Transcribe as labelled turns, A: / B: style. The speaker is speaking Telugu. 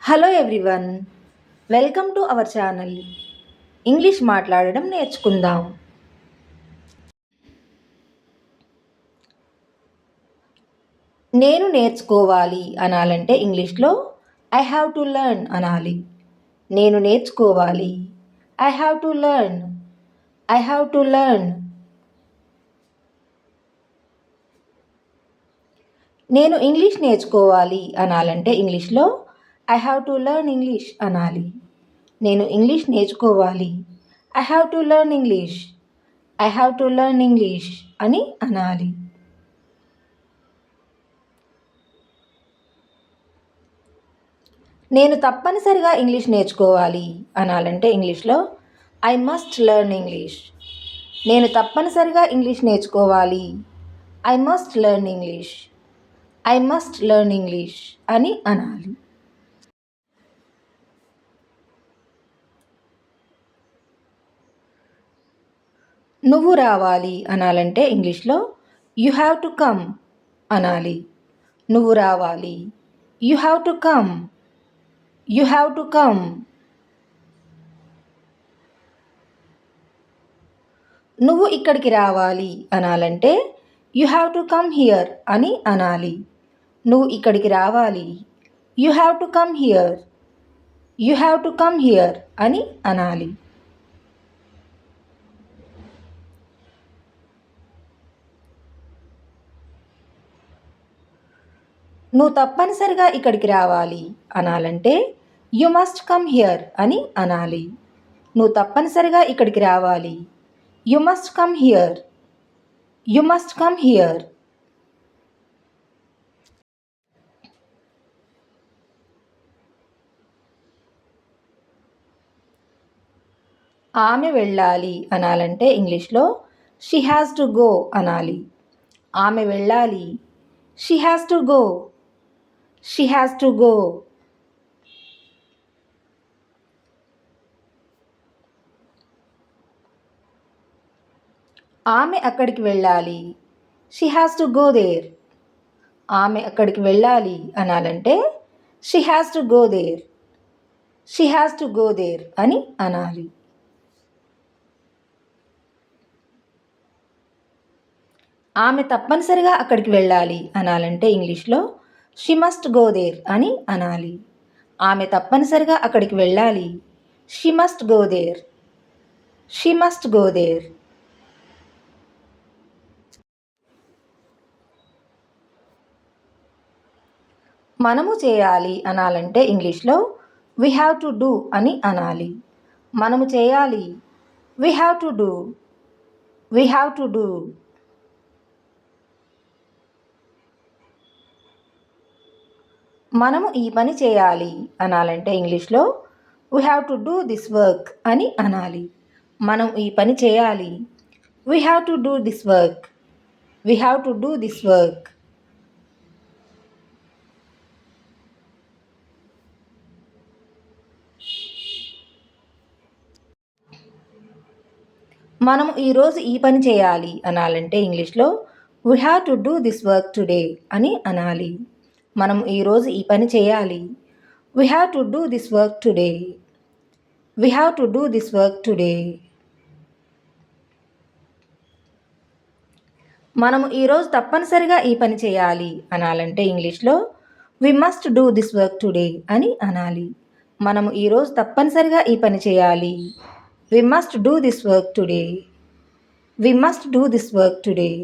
A: Hello everyone, welcome to our channel. English మాట్లాడడం నేర్చుకుందాం. నేను నేర్చుకోవాలి అనాలంటే ఇంగ్లీష్లో ఐ హ్యావ్ టు లెర్న్ అనాలి. నేను నేర్చుకోవాలి, I have to learn, I have to learn. నేను ఇంగ్లీష్ నేర్చుకోవాలి అనాలంటే ఇంగ్లీష్లో I have to learn English అనాలి. నేను ఇంగ్లీష్ నేర్చుకోవాలి, I have to learn English, I have to learn English అని అనాలి. నేను తప్పనిసరిగా ఇంగ్లీష్ నేర్చుకోవాలి అనాలంటే ఇంగ్లీష్లో ఐ మస్ట్ లెర్న్ ఇంగ్లీష్. నేను తప్పనిసరిగా ఇంగ్లీష్ నేర్చుకోవాలి, I must learn English, I must learn English అని అనాలి. నువ్వు రావాలి అనాలంటే ఇంగ్లీష్లో యు హ్యావ్ టు కమ్ అనాలి. నువ్వు రావాలి, you have to come, you have to come. నువ్వు ఇక్కడికి రావాలి అనాలంటే you have to come here అని అనాలి. నువ్వు ఇక్కడికి రావాలి, you have to come here, you have to come here అని అనాలి. నువ్వు తప్పనిసరిగా ఇక్కడికి రావాలి అనాలంటే యు మస్ట్ కమ్ హియర్ అని అనాలి. నువ్వు తప్పనిసరిగా ఇక్కడికి రావాలి, you must come here, you must come here. ఆమె వెళ్ళాలి అనాలంటే ఇంగ్లీష్లో షీ హ్యాస్ టు గో అనాలి. ఆమె వెళ్ళాలి, she has to go, she has to go. ఆమె అక్కడికి వెళ్ళాలి, she has to go there. ఆమె అక్కడికి వెళ్ళాలి అనాలంటే she has to go there, she has to go there అని అనాలి. ఆమె తప్పనిసరిగా అక్కడికి వెళ్ళాలి అనాలంటే ఇంగ్లీష్లో షీ మస్ట్ గో దేర్ అని అనాలి. ఆమె తప్పనిసరిగా అక్కడికి వెళ్ళాలి, she must go there, she must go there. మనము చేయాలి అనాలంటే ఇంగ్లీష్లో వీ హ్యావ్ టు డూ అని అనాలి. మనము చేయాలి, we have to do, we have to do. మనము ఈ పని చేయాలి అనాలంటే ఇంగ్లీష్లో we have to do this work అని అనాలి. మనం ఈ పని చేయాలి, we have to do this work, we have to do this work. మనము ఈరోజు ఈ పని చేయాలి అనాలంటే ఇంగ్లీష్లో we have to do this work today అని అనాలి. మనం ఈరోజు ఈ పని చేయాలి, we have to do this work today, we have to do this work today. మనము ఈరోజు తప్పనిసరిగా ఈ పని చేయాలి అనాలంటే ఇంగ్లీష్లో we must do this work today అని అనాలి. మనము ఈరోజు తప్పనిసరిగా ఈ పని చేయాలి, we must do this work today, we must do this work today.